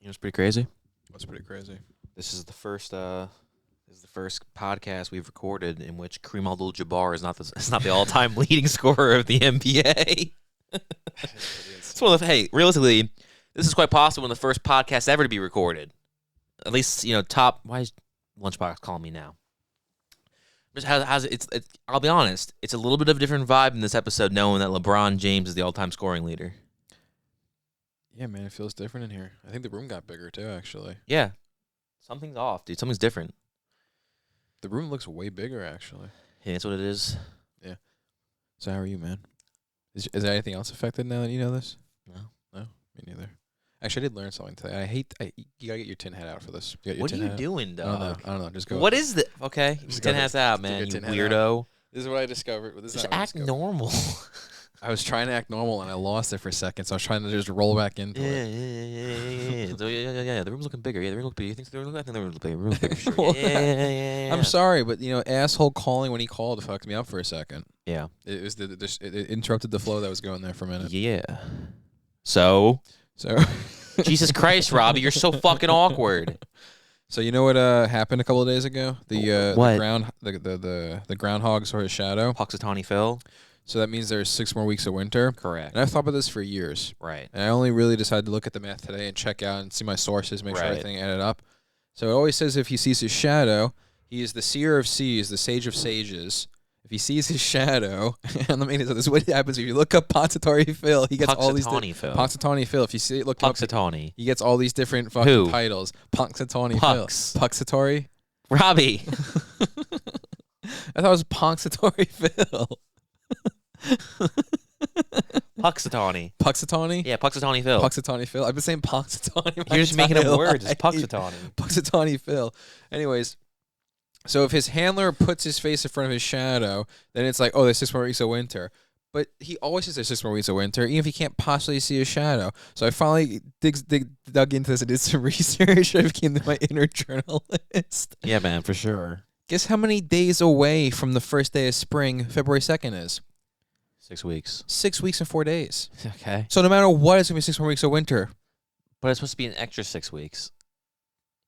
You know, it's pretty crazy. That's pretty crazy. This is the first. This is the first podcast we've recorded in which Kareem Abdul-Jabbar is not the all-time leading scorer of the NBA. It's one of the, hey, realistically, this is quite possible one of the first podcasts ever to be recorded. At least, top. Why is Lunchbox calling me now? Just how's it? I'll be honest. It's a little bit of a different vibe in this episode, knowing that LeBron James is the all-time scoring leader. Yeah, man, it feels different in here. I think the room got bigger too, actually. Yeah, something's off, dude. Something's different. The room looks way bigger, actually. Yeah, that's what it is. Yeah. So how are you, man? Is there anything else affected now that you know this? No. No, me neither. Actually, I did learn something today. You gotta get your tin hat out for this. You got your What are tin you hat? doing, dog? I don't know. Just go. What is the okay? Just Tin go hats out, Just man. get You tin hat weirdo. This is what I discovered. This is Just how I act discovered. normal. I was trying to act normal and I lost it for a second, so I was trying to just roll back into it. Yeah. So, yeah. The room's looking bigger. Yeah, the room looks bigger. You think the room? I think the room's bigger. The room's bigger. Sure. Yeah. I'm sorry, but asshole calling when he called fucked me up for a second. Yeah. It was it interrupted the flow that was going there for a minute. Yeah. So So, Jesus Christ, Robbie, you're so fucking awkward. so you know what happened a couple of days ago? The What? the groundhog saw his shadow. Puxatawny Phil. So that means there's 6 more weeks of winter. Correct. And I've thought about this for years. Right. And I only really decided to look at the math today and check out and see my sources, make sure Right. everything added up. So it always says if he sees his shadow, he is the seer of seas, the sage of sages. If he sees his shadow, and let me tell you, this is what happens if you look up Puxatawny Phil. He gets all these Phil. Puxatawny Phil. If you see it, look up. Puxatawny. He gets all these different fucking Who? titles. Puxatawny Pux. Phil. Puxatawny? Robbie. I thought it was Puxatawny Phil. Puxatawny. Puxatawny? Yeah, Puxatawny Phil. Puxatawny Phil. I've been saying Puxatawny. You're just making up words. It's Puxatawny. Puxatawny Phil. Anyways, so if his handler puts his face in front of his shadow, then it's like, oh, there's 6 more weeks of winter. But he always says there's 6 more weeks of winter, even if he can't possibly see a shadow. So I finally dug into this and did some research. I became my inner journalist. Yeah, man, for sure. Guess how many days away from the first day of spring February 2nd is? 6 weeks. 6 weeks and 4 days. Okay. So no matter what, it's going to be 6 more weeks of winter. But it's supposed to be an extra 6 weeks.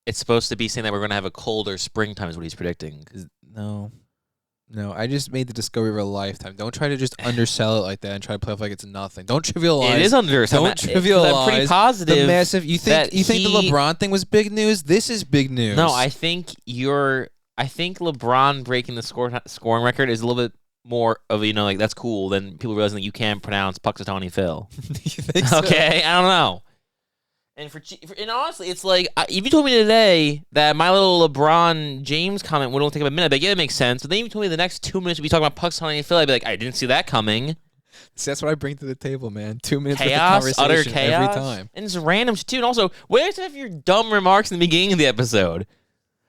It's supposed to be saying that we're going to have a colder springtime is what he's predicting. No, I just made the discovery of a lifetime. Don't try to just undersell it like that and try to play off like it's nothing. Don't trivialize. It is under. Don't trivialize. I'm pretty positive. The massive. You think the he- LeBron thing was big news? This is big news. No, I think LeBron breaking the scoring record is a little bit more of that's cool than people realizing that you can't pronounce Puxatawny Phil. You think so? Okay, I don't know. And and honestly, it's like if you told me today that my little LeBron James comment would only take up a minute, but yeah, it makes sense. But then you told me the next 2 minutes we'd be talking about Puxatawny Phil, I'd be like, I didn't see that coming. See, that's what I bring to the table, man. 2 minutes of Chaos, conversation utter chaos, every time. and it's random too. And also, where's some of your dumb remarks in the beginning of the episode?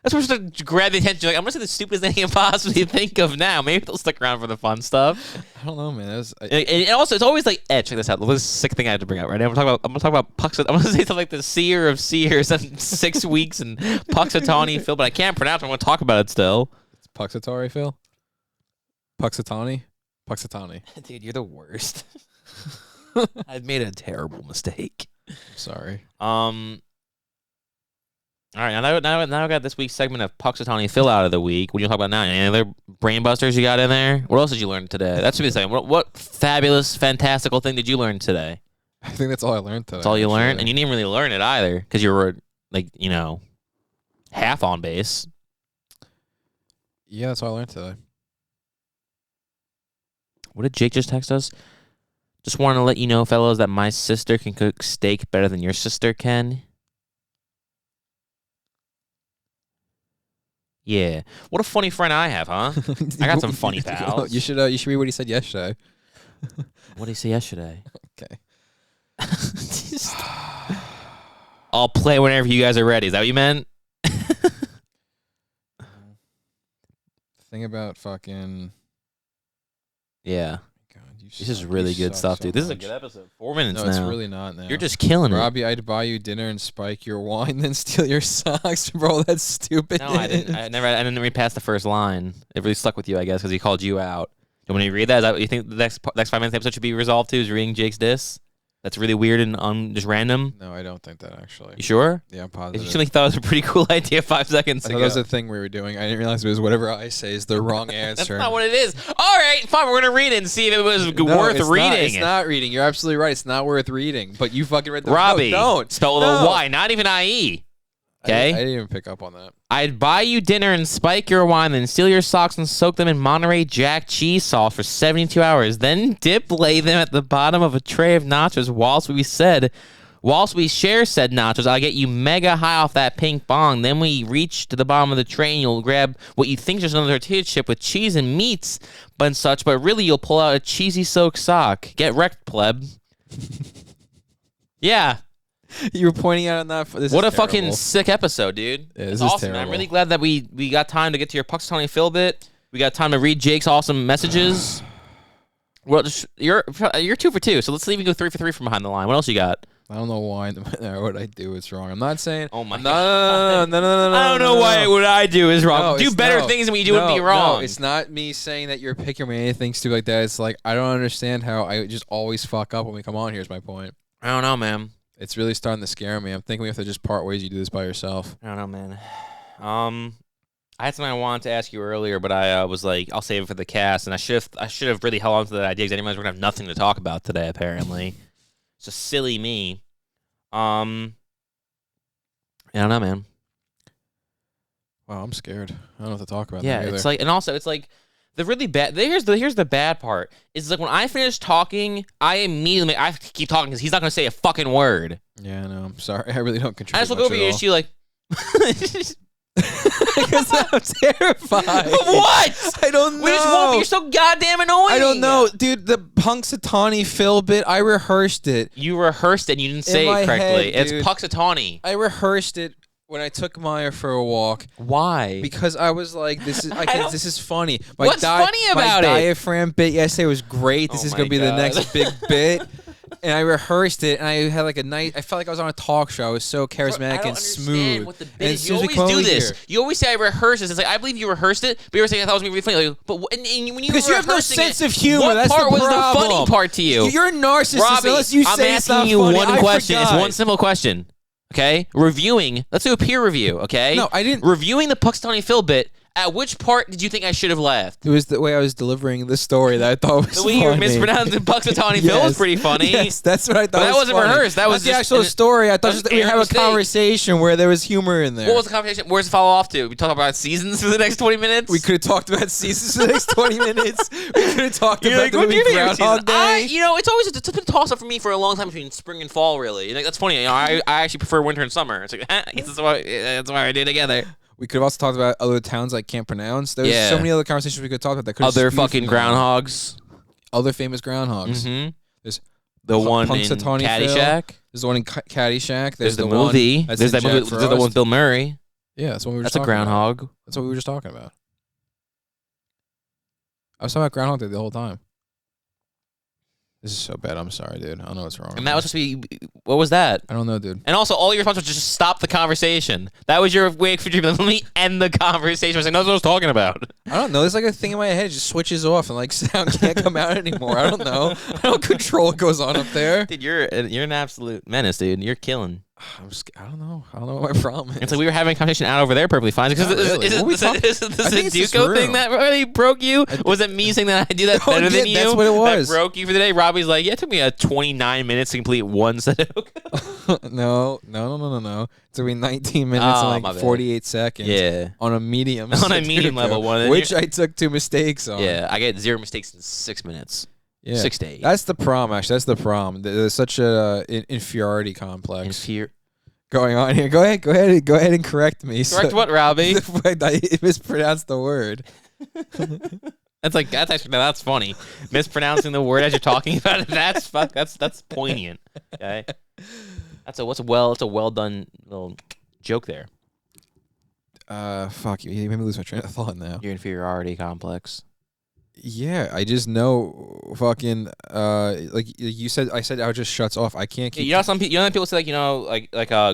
That's what's supposed to grab the attention. Like, I'm gonna say the stupidest thing I can possibly think of now. Maybe they'll stick around for the fun stuff. I don't know, man. And also, it's always like, check this out. This is a sick thing I have to bring out right now. I'm gonna talk about Puxatawny. I'm gonna say something like the seer of seers in 6 weeks and Puxatawny Phil, but I can't pronounce it. I'm gonna talk about it still. It's Puxatawny Phil. Puxatawny. Dude, you're the worst. I've made a terrible mistake. Sorry. All right, now I got this week's segment of Puxatawny Phil out of the week. What do you talk about now? Any other brain busters you got in there? What else did you learn today? That's what we're saying. What fabulous, fantastical thing did you learn today? I think that's all I learned today. That's all you actually. learned? And you didn't really learn it either because you were, half on base. Yeah, that's all I learned today. What did Jake just text us? Just wanted to let you know, fellows, that my sister can cook steak better than your sister can. Yeah. What a funny friend I have, huh? I got some funny pals. You should read what he said yesterday. What did he say yesterday? Okay. I'll play whenever you guys are ready. Is that what you meant? Thing about fucking. Yeah. God, This is really good stuff, dude. This is a good episode. 4 minutes No, now. it's really not now. You're just killing it. Robbie, I'd buy you dinner and spike your wine, then steal your socks. Bro, that's stupid. No, I didn't. I didn't read past the first line. It really stuck with you, I guess, because he called you out. And when you read that, is that what you think the next 5 minutes of the episode should be resolved to? Is reading Jake's diss? That's really weird and just random. No, I don't think that actually. You sure? Yeah, I'm You positive. actually thought it was a pretty cool idea 5 seconds I ago. thought that was a thing we were doing. I didn't realize it was whatever I say is the wrong That's answer. not what it is. All right, fine. We're gonna read it and see if it was worth it's reading. Not, it's not reading. You're absolutely right. It's not worth reading. But you fucking read the Robbie, no, don't. spell with a Y, not even IE. Okay? I didn't even pick up on that. I'd buy you dinner and spike your wine, then steal your socks and soak them in Monterey Jack cheese sauce for 72 hours. Then lay them at the bottom of a tray of nachos whilst we share said nachos. I'll get you mega high off that pink bong. Then we reach to the bottom of the tray and you'll grab what you think is another tortilla chip with cheese and meats and such, but really you'll pull out a cheesy soaked sock. Get wrecked, pleb. Yeah. You were pointing out on that. This What is a fucking terrible. sick episode, dude. Yeah, It's this is awesome, man. I'm terrible. really glad that we got time to get to your Puxatawny Phil bit. We got time to read Jake's awesome messages. Well, you're 2 for 2, so let's leave you go 3 for 3 from behind the line. What else you got? I don't know why what I do is wrong. I'm not saying. Oh my God. No. I don't know why what I do is wrong. No, Do it's- better no. things than we do would be wrong. No, it's not me saying that you're picking me anything stupid like that. It's like I don't understand how I just always fuck up when we come on here. Is my point. I don't know, man. It's really starting to scare me. I'm thinking we have to just part ways. You do this by yourself. I don't know, man. I had something I wanted to ask you earlier, but I was like, I'll save it for the cast, and I should have really held on to that idea because anyways, we're gonna have nothing to talk about today. Apparently, it's just silly me. I don't know, man. Wow, I'm scared. I don't know what to talk about. Yeah, that it's either. like, and also it's like the really bad. Here's the bad part is like when I finish talking, I keep talking because he's not gonna say a fucking word. Yeah, I know. I'm sorry. I really don't contribute. I just look over you and much see like. Because I'm terrified. What? I don't know. We just won't. You're so goddamn annoying. I don't know, dude. The Punxsutawney Phil bit. I rehearsed it. You rehearsed it and you didn't say my it correctly. head, It's dude. Puxatawny. I rehearsed it when I took Maya for a walk Why? because I was like, "This is this is funny." What's funny about my it? diaphragm bit yesterday was great. This Oh is my gonna be the God. next big bit. And I rehearsed it, and I had like a night. I felt like I was on a talk show. I was so charismatic and smooth. What the bit and is. You Susan always do Chloe this. here. You always say I rehearsed this. It's like I believe you rehearsed it, but you were saying I thought it was gonna be really funny. Like, but when you Because were you have no rehearsing sense it, of humor. What That's part the was problem. the funny part to you? You're a narcissist Robbie, unless you I'm say it's not asking you funny. one I question. It's forgot. one simple question. Okay, reviewing. Let's do a peer review. Okay. No, I didn't. Reviewing the Puxatawny Phil bit. At which part did you think I should have laughed? It was the way I was delivering the story that I thought was The way you were funny. mispronouncing Puxatawny Phil was pretty funny. Yes, that's what I thought. But that was wasn't funny. rehearsed. That was That's the just actual an- story. I thought that just was that we an have a mistake. conversation where there was humor in there. What was the conversation? Where's the follow off to? We talk about seasons for the next 20 minutes. We could have talked about seasons for the next 20 minutes. We could have talked You're about like, the what's movie your favorite Groundhog season? Day. It's always it's been a toss up for me for a long time between spring and fall. Really, like, that's funny. I actually prefer winter and summer. It's like that's why I do together. We could have also talked about other towns I can't pronounce. There's Yeah. so many other conversations we could talk about that could Other fucking groundhogs. Other famous groundhogs. Mm-hmm. There's The one in Punxsutawney Phil. Caddyshack. There's the one in Caddyshack. There's the one movie. that's There's in that movie. Jack There's the one Frost. with Bill Murray. Yeah, that's what we were just That's a talking about. groundhog. That's what we were just talking about. I was talking about Groundhog Day the whole time. This is so bad. I'm sorry, dude. I don't know what's wrong. And that was supposed to be. What was that? I don't know, dude. And also, all your response was just stop the conversation. That was your way for you to let me end the conversation. I was like, that's what I was talking about. I don't know. There's like a thing in my head. It just switches off and like sound can't come out anymore. I don't know. I don't control what goes on up there. Dude, you're an absolute menace, dude. You're killing. I don't know. I don't know what my problem is. It's like we were having a conversation out over there perfectly fine. Because Not really. is What it we the talk- is I the think it's this Duco room. thing that really broke you? Was it me saying that I do that No, better yeah, than you? that's what it was. That broke you for the day? Robbie's like, yeah, it took me 29 minutes to complete one Sudoku. No. It took me 19 minutes Oh, and my like bad. 48 seconds. Yeah. On a medium. On a medium Sudoku, level one, and which you're- I took 2 mistakes on. Yeah, I get 0 mistakes in 6 minutes. Yeah. 6 to 8. That's the problem, actually. That's the problem. There's such a inferiority complex going on here. Go ahead and correct me. Correct what, Robbie? I mispronounced the word. That's funny. Mispronouncing the word as you're talking about it. That's poignant. Okay. It's a well done little joke there. Fuck you made me lose my train of thought now. Your inferiority complex. Yeah, I just know fucking like you said. I said how it just shuts off. I can't keep. You know people say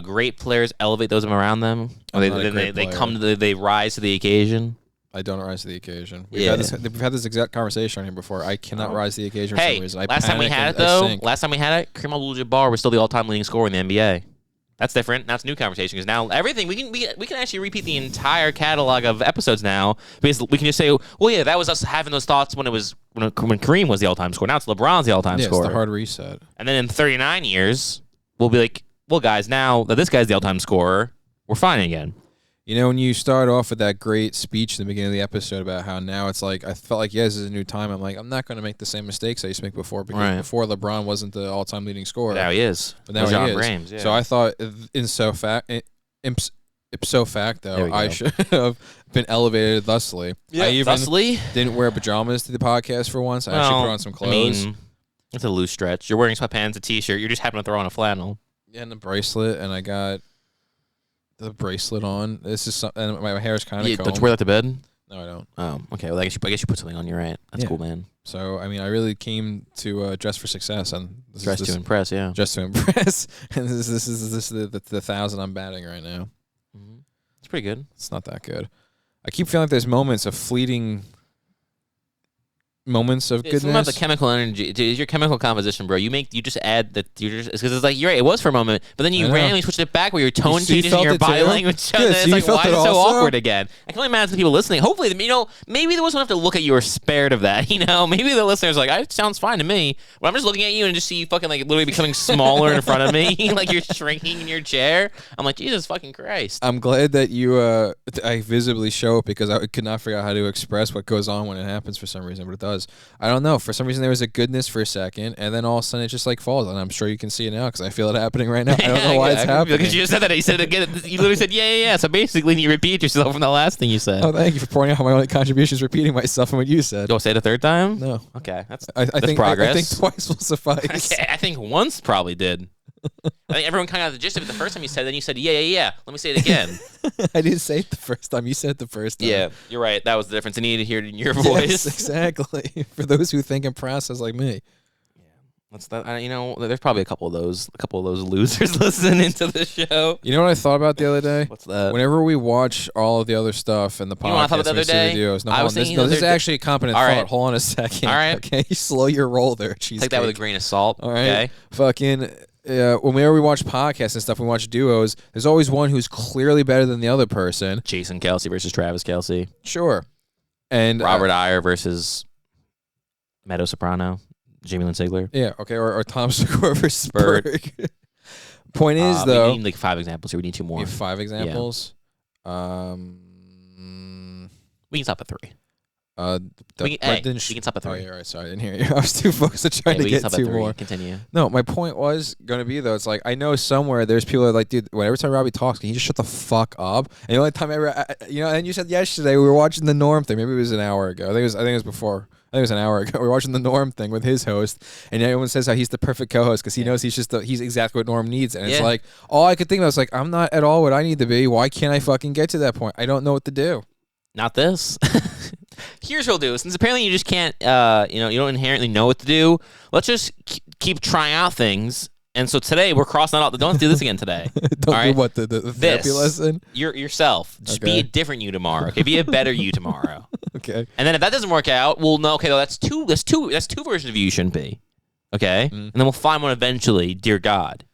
great players elevate those around them. Or I'm not a great they player. they rise to the occasion. I don't rise to the occasion. Yeah. We've had this exact conversation on here before. I cannot rise to the occasion for some reason. Last time we had it, though, Kareem Abdul-Jabbar was still the all-time leading scorer in the NBA. That's different. That's a new conversation because now everything we can actually repeat the entire catalog of episodes now because we can just say, well, yeah, that was us having those thoughts when Kareem was the all-time scorer. Now it's LeBron's the all-time scorer. It's the hard reset. And then in 39 years, we'll be like, well, guys, now that this guy's the all-time scorer, we're fine again. You know, when you start off with that great speech in the beginning of the episode about how now it's like, I felt like, this is a new time. I'm like, I'm not going to make the same mistakes I used to make before because before LeBron wasn't the all-time leading scorer. Now he is. But now he is. Brames, yeah. So I thought, ipso facto, I should have been elevated thusly. Yeah, I even didn't wear pajamas to the podcast for once. I actually put on some clothes. I mean, it's a loose stretch. You're wearing sweatpants, a T-shirt. You're just happening to throw on a flannel. Yeah, and a bracelet, and I got the bracelet on. This is something. And my hair's kind of combed. Don't you wear that to bed? No, I don't. Oh, okay. Well, I guess you put something on. You're right. That's cool, man. So, I mean, I really came to dress for success, and dress to impress. Yeah, just to impress. And this is the 1,000 I'm batting right now. Mm-hmm. It's pretty good. It's not that good. I keep feeling like there's moments of fleeting. Moments of goodness. It's about the chemical energy. Dude, your chemical composition, bro. You just add that. Because it's like you're right. It was for a moment, but then you randomly switched it back where your tone changes and your body language. Good, it's so like why is it so also? awkward again? I can only imagine the people listening. Hopefully, maybe there wasn't enough to look at you or spared of that. Maybe the listeners are like, it sounds fine to me. But I'm just looking at you and just see you fucking like literally becoming smaller in front of me, like you're shrinking in your chair. I'm like, Jesus fucking Christ. I'm glad that I visibly show it because I could not figure out how to express what goes on when it happens for some reason, but it does. I don't know. For some reason, there was a goodness for a second, and then all of a sudden, it just like falls. And I'm sure you can see it now because I feel it happening right now. I don't know why it's happening. Because you just said that. You said it again. You literally said, yeah. So basically, you repeat yourself from the last thing you said. Oh, thank you for pointing out how my only contribution is repeating myself from what you said. Don't say it a third time? No. Okay. That's think progress. I think twice will suffice. Okay, I think once probably did. I think everyone kind of got the gist of it the first time you said it. Then you said, yeah. Let me say it again. I didn't say it the first time. You said it the first time. Yeah, you're right. That was the difference. I needed to hear it in your voice. Yes, exactly. For those who think and process like me. Yeah, that's that. There's probably a couple of those losers listening to the show. You know what I thought about the other day? What's that? Whenever we watch all of the other stuff and the podcast, you know what I thought about the other day? Videos, I was thinking this is actually a competent all thought. right. Hold on a second. All right. Okay, slow your roll there. Cheesecake. Take that with a grain of salt. All right. Okay. Fucking. Whenever we watch podcasts and stuff, we watch duos. There's always one who's clearly better than the other person. Jason Kelsey versus Travis Kelsey. Sure. And Robert Iyer versus Meadow Soprano. Jamie Lynn Sigler. Yeah. Okay. Or Tom Segura versus Berg. Point is, though, we need like 5 examples here. We need 2 more. We have 5 examples. Yeah. We can stop at 3. We can stop at 3. Oh, yeah, right. Sorry, I didn't hear you. I was too focused on trying to get 2 more. Continue. No, my point was going to be, though, it's like, I know somewhere there's people that are like, dude, every time Robbie talks, can you just shut the fuck up? And the only time and you said yesterday we were watching the Norm thing. Maybe it was an hour ago. I think it was before. I think it was an hour ago. We were watching the Norm thing with his host, and everyone says how he's the perfect co-host because he knows he's exactly what Norm needs. And it's like, all I could think about was like, I'm not at all what I need to be. Why can't I fucking get to that point? I don't know what to do. Not this. Here's what we'll do. Since apparently you just can't, you don't inherently know what to do, let's just keep trying out things. And so today we're crossing that out. Don't do this again today. Don't do what, the therapy lesson? Yourself. Just be a different you tomorrow. Okay, be a better you tomorrow. Okay. And then if that doesn't work out, we'll know. Okay, that's two versions of you shouldn't be. Okay, and then we'll find one eventually. Dear God.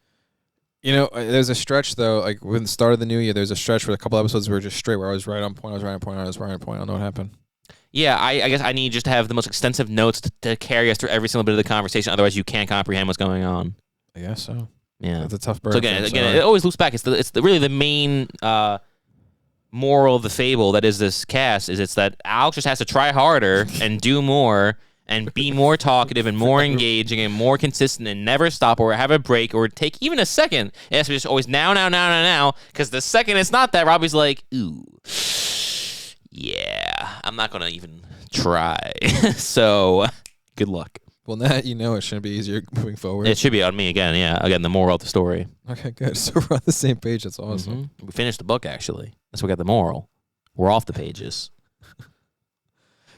You know, there's a stretch though. Like when the start of the new year, there's a stretch where a couple episodes were just straight, where I was right on point. I don't know what happened. Yeah, I guess I need just to have the most extensive notes to carry us through every single bit of the conversation. Otherwise, you can't comprehend what's going on. I guess so. Yeah, it's a tough burden. So again, it always loops back. It's really the main moral of the fable that is this cast is it's that Alex just has to try harder and do more and be more talkative and more engaging and more consistent and never stop or have a break or take even a second. It has to be just always now. Because the second it's not that, Robbie's like, ooh, yeah, I'm not gonna even try. So, good luck. Well, now it shouldn't be easier moving forward. It should be on me again. Yeah, again, the moral of the story. Okay, good. So we're on the same page. That's awesome. Mm-hmm. We finished the book actually. That's what got the moral. We're off the pages.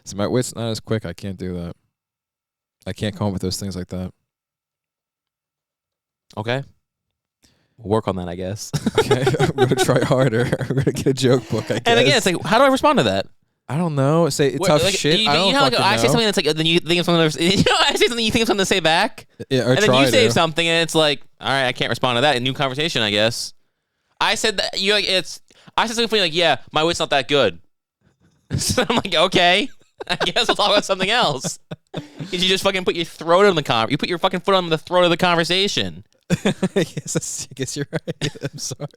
So my wit's not as quick. I can't do that. I can't come up with those things like that. Okay. We'll work on that, I guess. Okay, I'm going to try harder. We're going to get a joke book, I guess. And again, it's like, how do I respond to that? I don't know. Say tough shit. I don't fucking know. I say something that's like, then you think of something. I say something, you think of something to say back. Yeah, or and then you say to. something, and it's like, all right, I can't respond to that. A new conversation, I guess. I said that I said something funny like, yeah, my weight's not that good. So I'm like, okay, I guess we'll talk about something else. Because you just fucking put your throat on you put your fucking foot on the throat of the conversation. I guess you're right. I'm sorry.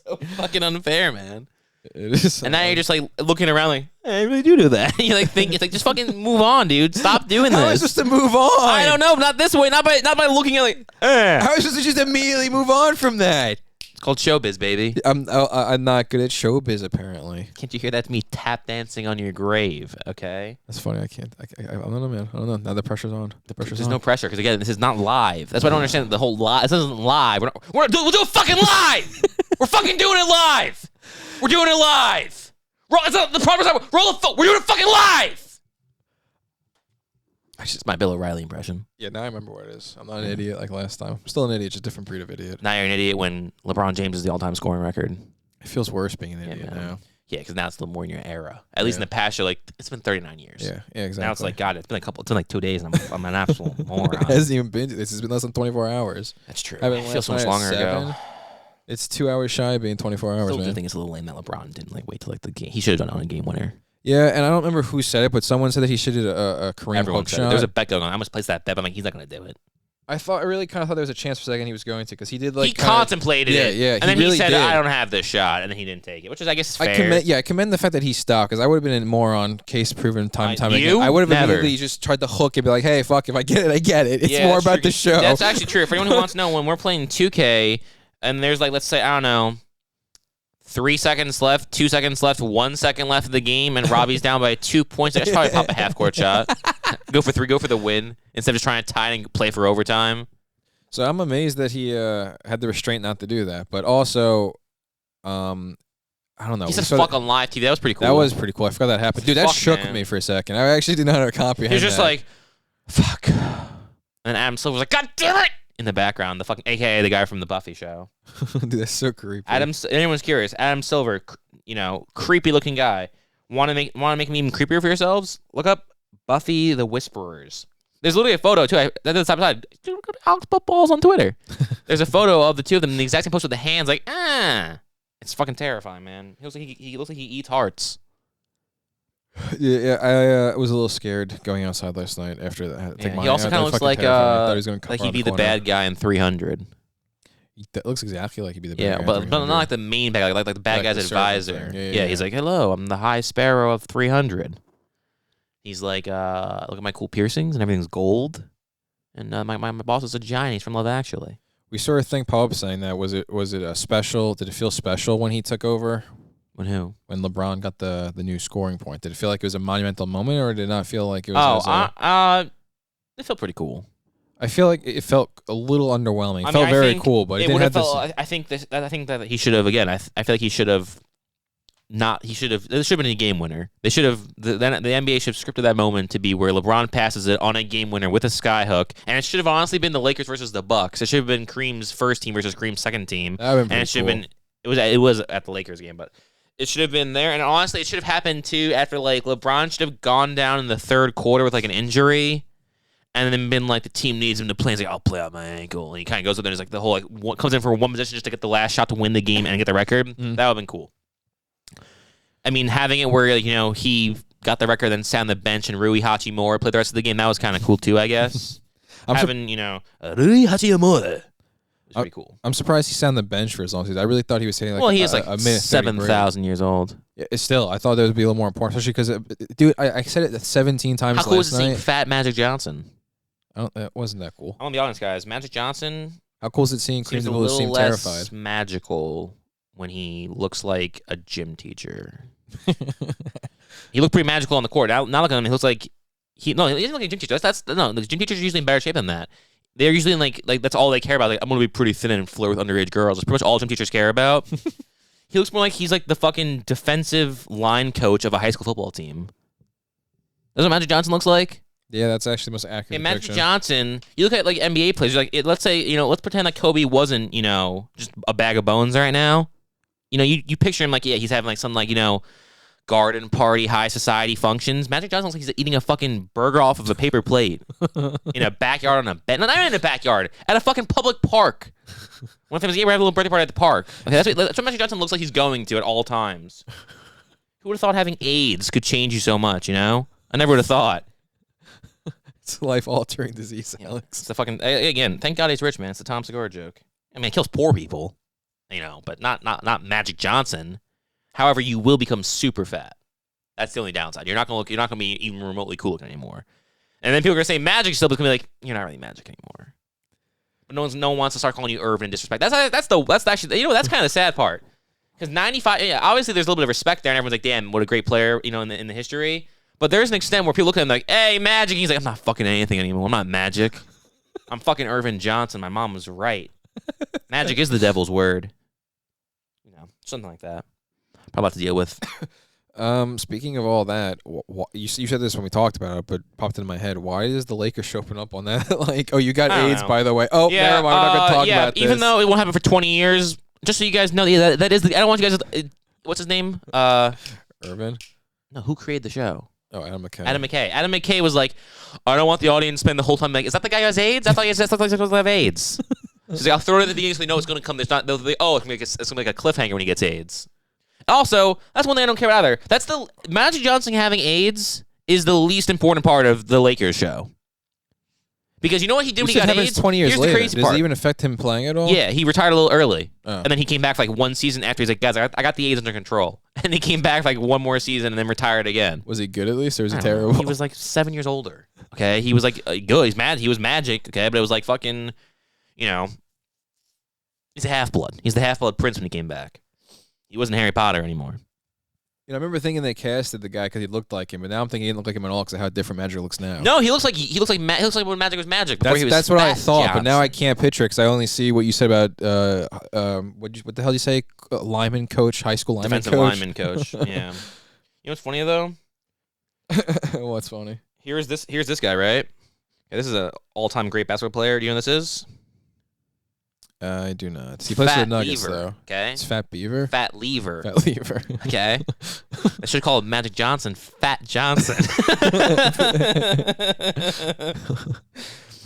So fucking unfair, man. It is. And now you're just like looking around like, hey, I really do that. You like think it's like, just fucking move on, dude. Stop doing this. How is this to move on? I don't know. Not this way. Not by looking at like. How is this to just immediately move on from that? It's called showbiz, baby. I'm not good at showbiz apparently. Can't you hear that? Me tap dancing on your grave. Okay. That's funny. I can't. I don't know, man. I don't know. Now the pressure's on. There's no pressure because again, this is not live. That's why I don't understand the whole live. This isn't live. We'll do it fucking live. We're fucking doing it live. We're doing it live. The problem is we're doing it fucking live. Actually, it's my Bill O'Reilly impression. Yeah, now I remember what it is. I'm not an idiot like last time. I'm still an idiot, just a different breed of idiot. Now you're an idiot when LeBron James is the all-time scoring record. It feels worse being an idiot now. Yeah, because now it's a little more in your era. At least in the past, you're like, it's been 39 years. Yeah, exactly. Now it's like, God, it's been like 2 days, and I'm an absolute moron. It hasn't even been. This has been less than 24 hours. That's true. It feels so much longer ago. It's 2 hours shy of being 24 hours, Still man. do think it's a little lame that LeBron didn't wait till the game. He should have done it on a game winner. Yeah, and I don't remember who said it, but someone said that he should have a Kareem hook shot. There's a bet going on. I must place that bet. I'm like, he's not going to do it. I really kind of thought there was a chance for a second he was going to because he did like he contemplated it. Yeah, and then really he said, did. I don't have this shot, and then he didn't take it, which is, I guess, fair. I commend the fact that he stopped because I would have been more on case proven time again. I would have immediately just tried to hook and be like, hey, fuck, if I get it, I get it. It's more about the show. That's actually true. For anyone who wants to know, when we're playing 2K and there's like, let's say, I don't know, 3 seconds left, 2 seconds left, 1 second left of the game, and Robbie's down by 2 points. I should probably pop a half-court shot. Go for 3, go for the win, instead of just trying to tie it and play for overtime. So I'm amazed that he had the restraint not to do that. But also, I don't know. He said fuck on live TV. That was pretty cool. That was pretty cool. I forgot that happened. Dude, that shook me for a second. I actually did not comprehend He was just like, fuck. And Adam Silver was like, God damn it! In the background, the fucking AKA the guy from the Buffy show. Dude, that's so creepy. Anyone's curious, Adam Silver, creepy looking guy. Want to make me even creepier for yourselves? Look up Buffy the Whisperers. There's literally a photo too. That's the top side. Dude, look at Alex Buttballs on Twitter. There's a photo of the two of them in the exact same pose with the hands. Like, it's fucking terrifying, man. He looks like he eats hearts. Yeah, I was a little scared going outside last night after that. He also kind of looks like he'd be the bad guy in 300. That looks exactly like he'd be the bad guy. Yeah, but not like the main bad guy, like the bad guy's advisor. Yeah, he's like, hello, I'm the High Sparrow of 300. He's like, look at my cool piercings and everything's gold. And my boss is a giant. He's from Love Actually. We saw a thing pop up saying that. Was it a special? Did it feel special when he took over? When who? When LeBron got the new scoring point. Did it feel like it was a monumental moment, or did it not feel like it was? It felt pretty cool. I feel like it felt a little underwhelming. It felt very cool, but it didn't have this. I think that he should have again. I feel like he should have not. He should have. This should have been a game winner. They should have. The NBA should have scripted that moment to be where LeBron passes it on a game winner with a skyhook, and it should have honestly been the Lakers versus the Bucks. It should have been Kareem's first team versus Kareem's second team, and it should have been. It was at the Lakers game, but. It should have been there, and honestly, it should have happened too after like LeBron should have gone down in the third quarter with like an injury, and then been like the team needs him to play. He's like, I'll play out my ankle, and he kind of goes up there. And there's like the whole comes in for one possession just to get the last shot to win the game and get the record. That would have been cool. I mean, having it where he got the record, then sat on the bench, and Rui Hachimura played the rest of the game. That was kind of cool too, I guess. Having Rui Hachimura. Pretty cool. I'm surprised he sat on the bench for as long as I really thought he was saying he is like 7,000 years old. Yeah, still, I thought that would be a little more important, especially because, dude, I said it 17 times. How cool is seeing Fat Magic Johnson? That wasn't that cool. I'm gonna be honest, guys. Magic Johnson. How cool is it seeing Kareem Abdul seem terrified? Magical when he looks like a gym teacher. He looked pretty magical on the court. Now look at him. He looks like he doesn't look like a gym teacher. The gym teachers are usually in better shape than that. They're usually in like that's all they care about. Like, I'm gonna be pretty thin and flirt with underage girls. That's pretty much all gym teachers care about. He looks more like he's like the fucking defensive line coach of a high school football team. That's what Magic Johnson looks like. Yeah, that's actually the most accurate. Magic Johnson. You look at like NBA players. Like let's say let's pretend like Kobe wasn't just a bag of bones right now. You picture him like he's having like some like garden party, high society functions. Magic Johnson looks like he's eating a fucking burger off of a paper plate in a backyard on a bed. Not even in a backyard, at a fucking public park. One time, we're having a little birthday party at the park. Okay, that's what Magic Johnson looks like he's going to at all times. Who would have thought having AIDS could change you so much? You know, I never would have thought. It's a life-altering disease, Alex. It's the fucking again. Thank God he's rich, man. It's the Tom Segura joke. I mean, it kills poor people, you know, but not Magic Johnson. However, you will become super fat. That's the only downside. You're not gonna be even remotely cool looking anymore. And then people are gonna say Magic still, but it's gonna be like, you're not really Magic anymore. But no one wants to start calling you Irvin and disrespect. That's actually, you know, that's kind of the sad part. Because 95, yeah, obviously there's a little bit of respect there, and everyone's like, damn, what a great player, you know, in the history. But there's an extent where people look at him like, hey, Magic. He's like, I'm not fucking anything anymore. I'm not Magic. I'm fucking Irvin Johnson. My mom was right. Magic is the devil's word. You know, something like that. Probably have to deal with. Speaking of all that, you said this when we talked about it, but popped into my head. Why is the Lakers showing up on that? Like, oh, you got AIDS, by the way. Oh, yeah, never mind. We're not going to talk about this. Even though it won't happen for 20 years, just so you guys know, that is the. I don't want you guys. What's his name? Irvin. No, who created the show? Oh, Adam McKay. Adam McKay was like, I don't want the audience to spend the whole time like, is that the guy who has AIDS? I thought he was supposed to have AIDS. She's like, I'll throw it at the beginning so they know it's going to come. There's not. They'll be, oh, it's going to be like a cliffhanger when he gets AIDS. Also, that's one thing I don't care about either. That's the Magic Johnson having AIDS is the least important part of the Lakers show. Because you know what he did when he got AIDS? 20 years Here's later. the crazy Does part. it even affect him playing at all? Yeah, he retired a little early. Oh. And then he came back for like one season after. He's like, guys, I got the AIDS under control. And he came back for like one more season and then retired again. Was he good at least, or was he I don't know. terrible? He was like 7 years older. Okay, he was like good. He's mad. He was Magic. Okay, but it was like fucking, you know, he's a half-blood. He's the half-blood prince when he came back. He wasn't Harry Potter anymore. You know, I remember thinking they casted the guy because he looked like him, but now I'm thinking he didn't look like him at all because of how different Magic looks now. No, he looks like when Magic was Magic. Before he was that's what I thought, Johnson. but now I can't picture it because I only see what you said about what the hell did you say? Lineman coach, high school lineman defensive coach. lineman coach. Yeah. You know what's funny though? What's funny? Here's this guy, right? Okay, this is an all-time great basketball player. Do you know who this is? I do not. He plays for the Nuggets, Lever, though. Okay. It's Fat Beaver. Fat Lever. Fat Lever. Okay. I should call him Magic Johnson. Fat Johnson.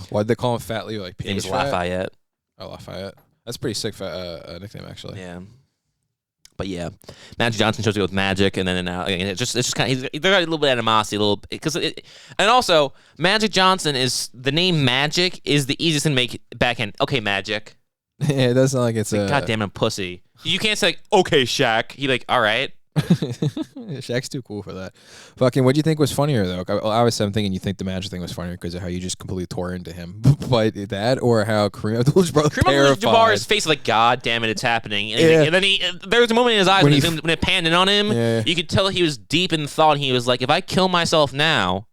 Why'd they call him Fat Lever? Like Name is penis fat? Lafayette. Oh, Lafayette. That's a pretty sick nickname, actually. Yeah. But yeah, Magic Johnson chose to go with Magic, and then it's just kind of they got a little bit of animosity, and also Magic Johnson is the name Magic is the easiest thing to make backhand. Okay, Magic. Yeah, it does sound like it's a goddamn a pussy. You can't say like, okay, Shaq. He like, all right. Shaq's too cool for that. Fucking, what do you think was funnier though? Obviously, I'm thinking you think the Magic thing was funnier because of how you just completely tore into him. But that, or how Kareem Abdul-Jabbar's face like, God damn it, it's happening. And then there was a moment in his eyes when it panned in on him. Yeah. You could tell he was deep in thought. And he was like, if I kill myself now,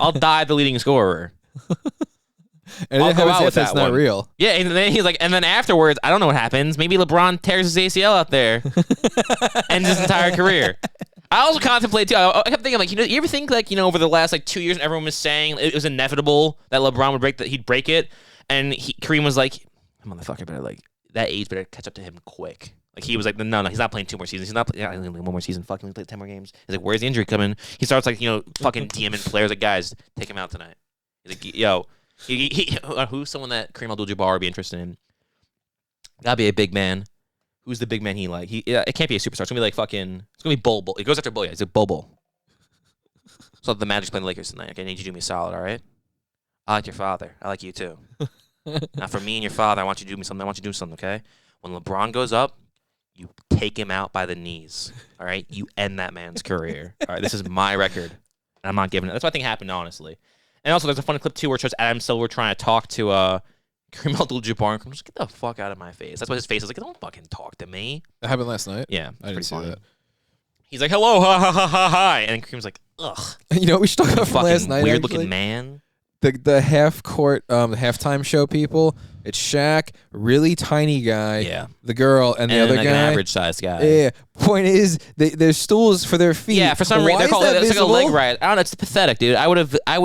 I'll die the leading scorer. And I'll go out with that's not real. Yeah, and then he's like, and then afterwards, I don't know what happens. Maybe LeBron tears his ACL out there, ends his entire career. I also contemplate too. I kept thinking, like, you ever think like, over the last like 2 years, everyone was saying it was inevitable that LeBron would he'd break it, and Kareem was like, motherfucker, better like that age better catch up to him quick. Like he was like, no, he's not playing 2 more seasons. He's not playing one more season. Fucking he played 10 more games. He's like, where's the injury coming? He starts like fucking DMing players like, guys, take him out tonight. He's like, yo. Who's someone that Kareem Abdul-Jabbar would be interested in? Gotta be a big man. Who's the big man he like? It can't be a superstar. It's gonna be like fucking. It's gonna be Bull. It goes after Bull. Yeah, it's a Bull. So the Magic's playing the Lakers tonight. Okay, I need you to do me a solid. All right. I like your father. I like you too. Now for me and your father, I want you to do me something. I want you to do something. Okay. When LeBron goes up, you take him out by the knees. All right. You end that man's career. All right. This is my record, and I'm not giving it. That's what I think happened, honestly. And also, there's a funny clip, too, where it shows Adam Silver trying to talk to Kareem Abdul-Jabbar. And just get the fuck out of my face. That's what his face is like. Don't fucking talk to me. That happened last night? Yeah. I didn't see that. He's like, hello, ha, ha, ha, ha, hi. And then Kareem's like, ugh. You know what we should talk about from last night, weird-looking man. The half-court, the halftime show people It's Shaq, really tiny guy, Yeah. the girl, and the other like guy. an average-sized guy. Yeah. Point is, there's stools for their feet. Yeah, for some reason Why they're is called that it's like a visible? leg ride. I don't know. It's pathetic, dude. I would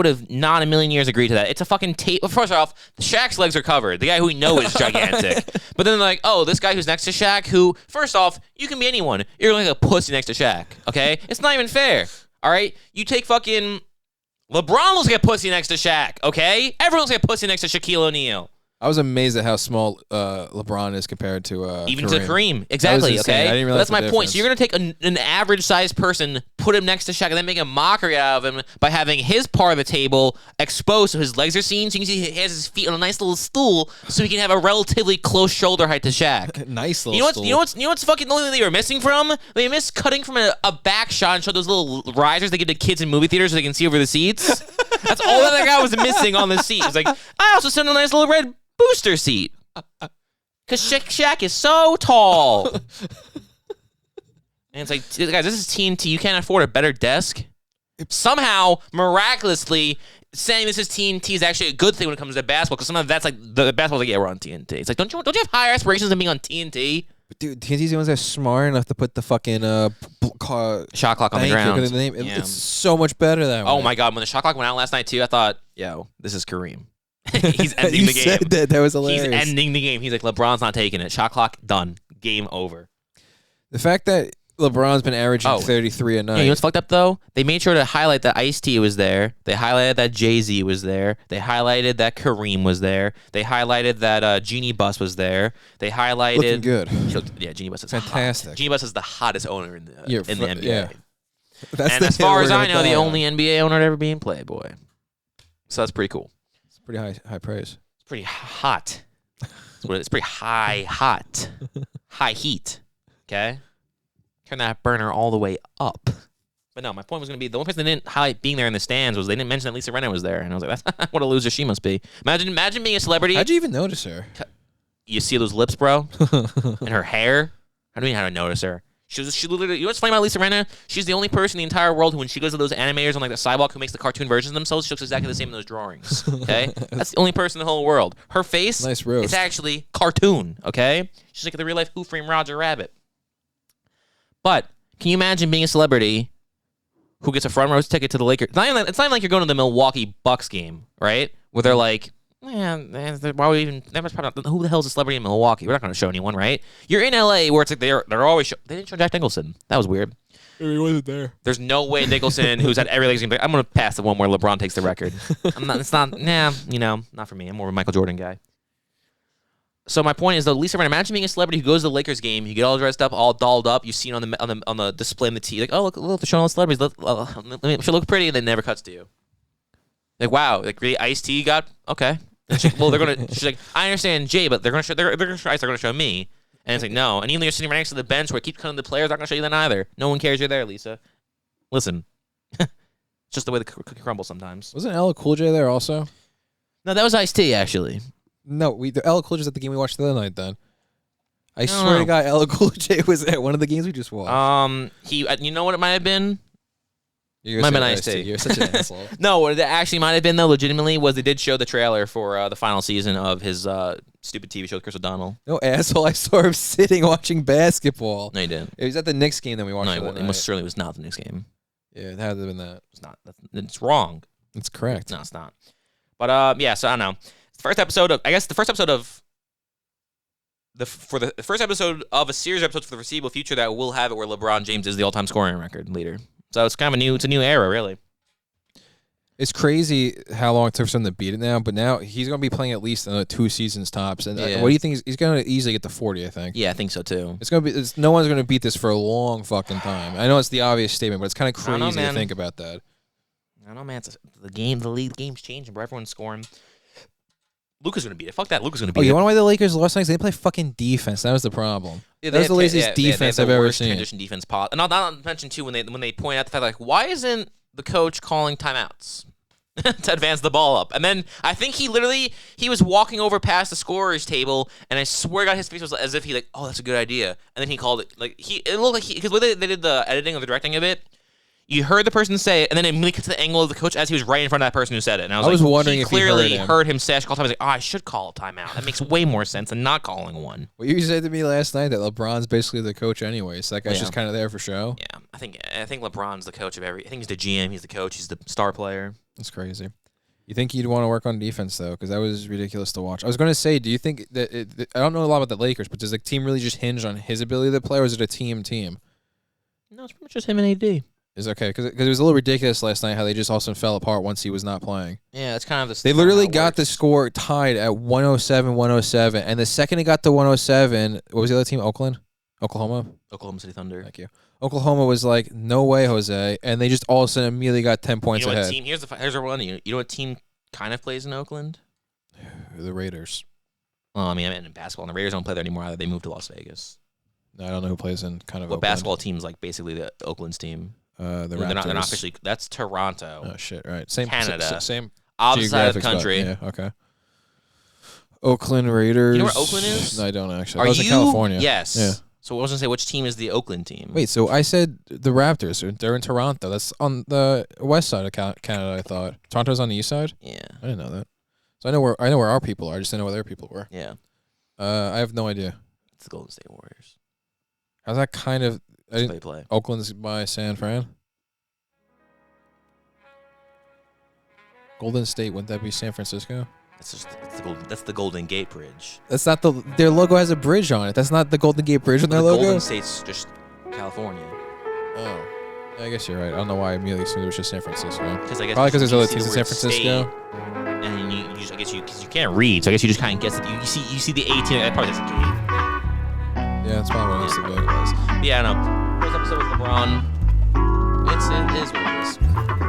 have not in a million years agreed to that. It's a fucking tape. Well, first off, Shaq's legs are covered. The guy who we know is gigantic. But then like, oh, this guy who's next to Shaq, who first off, you can be anyone. You're like a pussy next to Shaq. Okay, it's not even fair. All right, you take fucking LeBron looks like a pussy next to Shaq. Okay, everyone's like a pussy next to Shaquille O'Neal. I was amazed at how small LeBron is compared to Even Kareem. to Kareem. Exactly, insane. I okay? didn't realize That's my the point. So difference. you're going to take an average-sized person, put him next to Shaq, and then make a mockery out of him by having his part of the table exposed so his legs are seen, so you can see he has his feet on a nice little stool so he can have a relatively close shoulder height to Shaq. Nice little You know what's stool. you know what's fucking the only thing they were missing from? They missed cutting from a back shot and show those little risers they give to kids in movie theaters so they can see over the seats. That's all that guy was missing on the seat. He's like, I also sit on a nice little red booster seat. Because Shaq is so tall. And it's like, guys, this is TNT. You can't afford a better desk. Somehow, miraculously, saying this is TNT is actually a good thing when it comes to basketball. Because sometimes that's like the basketball's like, yeah, we're on TNT. It's like, don't you have higher aspirations than being on TNT? Dude, TNT's the ones that are smart enough to put the fucking Shot clock on the thank you, ground. look at the name. Yeah. It's so much better that way. Oh my god, when the shot clock went out last night too, I thought, yo, this is Kareem. He's ending you the game. said that was hilarious. He's ending the game. He's like, LeBron's not taking it. Shot clock done. Game over. The fact that LeBron's been averaging Oh. 33 a night. Yeah, you know what's fucked up though? They made sure to highlight that Ice-T was there. They highlighted that Jay-Z was there. They highlighted that Kareem was there. They highlighted that Genie Bus was there. They highlighted. Looking good. Yeah, Genie Bus is Fantastic. hot. Genie Bus is the hottest owner in the NBA. Yeah. That's And the as hill far we're as gonna I know, the die on. only NBA owner to ever be in Playboy. So that's pretty cool. It's pretty high praise. It's pretty hot. It's pretty hot. High heat. Okay? Turn that burner all the way up. But no, my point was going to be the only person that didn't highlight being there in the stands was they didn't mention that Lisa Rinna was there. And I was like, that's what a loser she must be. Imagine being a celebrity. How'd you even notice her? You see those lips, bro? And her hair? How do you mean how to notice her? She literally, you know what's funny about Lisa Rinna? She's the only person in the entire world who, when she goes to those animators on like the sidewalk who makes the cartoon versions of themselves, she looks exactly the same in those drawings. Okay? That's the only person in the whole world. Her face Nice roast. is actually cartoon, okay? She's like the real life Who Framed Roger Rabbit. But can you imagine being a celebrity who gets a front row ticket to the Lakers? It's not even like you're going to the Milwaukee Bucks game, right? Where they're like, man, why would we even? That was probably not, who the hell is a celebrity in Milwaukee? We're not going to show anyone, right? You're in LA where it's like they're always they didn't show Jack Nicholson. That was weird. He wasn't there. There's no way Nicholson, who's at every Lakers game, I'm going to pass the one where LeBron takes the record. It's not. Nah, not for me. I'm more of a Michael Jordan guy. So my point is, though, Lisa Rinna, imagine being a celebrity who goes to the Lakers game, you get all dressed up, all dolled up, you see it on the display in the TV, like, oh look, they're showing all the celebrities, let me look pretty, and then it never cuts to you. Like, wow, like really Ice-T got okay. She's like, I understand Jay, but they're gonna show me, and it's like no, and even though you're sitting right next to the bench where it keeps cutting the players, they're not gonna show you that either. No one cares you're there, Lisa. Listen, it's just the way the cookie crumbles sometimes. Wasn't LL Cool J there also? No, that was Ice-T actually. No, the LL Cool J was at the game we watched the other night. Then I don't swear know. to God, LL Cool J was at one of the games we just watched. You know what it might have been? You're might have been so Ice-T. You're such an asshole. No, what it actually might have been, though, legitimately, was they did show the trailer for the final season of his stupid TV show with Chris O'Donnell. No asshole. I saw him sitting watching basketball. No, you didn't. It was at the Knicks game that we watched. No, the other it night. most certainly was not the next game. Yeah, it had to have been that. It's not. It's wrong. It's correct. No, it's not. But yeah, so I don't know. The first episode of the first episode of a series of episodes for the foreseeable future that will have it where LeBron James is the all-time scoring record leader. So it's kind of a new era, really. It's crazy how long it took for him to beat it now, but now he's going to be playing at least another 2 seasons tops. And Yeah. what do you think? He's going to easily get to 40, I think. Yeah, I think so too. It's going to be. No one's going to beat this for a long fucking time. I know it's the obvious statement, but it's kind of I don't know, crazy to man. think about that. I don't know, man. The game's changing, bro. Everyone's scoring. Luka's gonna beat it. Fuck that. Luka's gonna beat Oh, it. you want to know why the Lakers lost night? They didn't play fucking defense. That was the problem. Yeah, that was the laziest they defense have I've the ever worst seen. Transition defense pot. And not to mention too when they point out the fact like why isn't the coach calling timeouts to advance the ball up? And then I think he was walking over past the scorer's table, and I swear to God his face was as if he like, oh, that's a good idea. And then he called it like it looked like because the way they did the editing or the directing of it, You heard the person say it, and then it immediately cut to the angle of the coach as he was right in front of that person who said it. And I was like, wondering if he clearly heard him. say I should call time. I was like, I should call a timeout. That makes way more sense than not calling one. Well, you said to me last night that LeBron's basically the coach anyway, so that guy's Yeah. just kind of there for show. Yeah, I think LeBron's the coach of every. I think he's the GM. He's the coach. He's the star player. That's crazy. You think you'd want to work on defense though, because that was ridiculous to watch. I was going to say, do you think that I don't know a lot about the Lakers, but does the team really just hinge on his ability to play, or is it a team? No, it's pretty much just him and AD. Is okay because it was a little ridiculous last night how they just also fell apart once he was not playing. Yeah, it's kind of the. They literally got the score tied at 107-107, and the second it got to 107, what was the other team? Oklahoma City Thunder. Thank you. Oklahoma was like, no way, Jose, and they just all of a sudden immediately got 10 points You know what ahead. team? Here's our one. You know what team kind of plays in Oakland? The Raiders. Well, I mean, I meant in basketball. And the Raiders don't play there anymore either. They moved to Las Vegas. No, I don't know who plays in kind of What Oakland. basketball team's like basically the Oakland's team? The They're Raptors. not officially. That's Toronto. Oh shit! Right, same Canada. same Opposite side of the geographic spot. country. Yeah, okay. Oakland Raiders. You know where Oakland is? No, I don't actually. Are I was you? in California. Yes. Yeah. So I was gonna say, which team is the Oakland team? Wait, so I said the Raptors. They're in Toronto. That's on the west side of Canada. I thought Toronto's on the east side. Yeah. I didn't know that. So I know where our people are. I just didn't know where their people were. Yeah. I have no idea. It's the Golden State Warriors. How's that kind of? That's how they play. Oakland's by San Fran. Golden State, wouldn't that be San Francisco? That's the Golden Gate Bridge. That's not their logo has a bridge on it. That's not the Golden Gate Bridge on their The logo. Golden State's just California. Oh, I guess you're right. I don't know why I immediately assumed it was just San Francisco. Because I guess Probably because there's you other see teams in the San word Francisco. state, and then you just, I guess because you can't read, so I guess you just kind of guess that you see the 18. That probably doesn't gate. Yeah, that's probably what it Yeah, has to probably be. was. But yeah, I know. First episode with LeBron. It is what it is.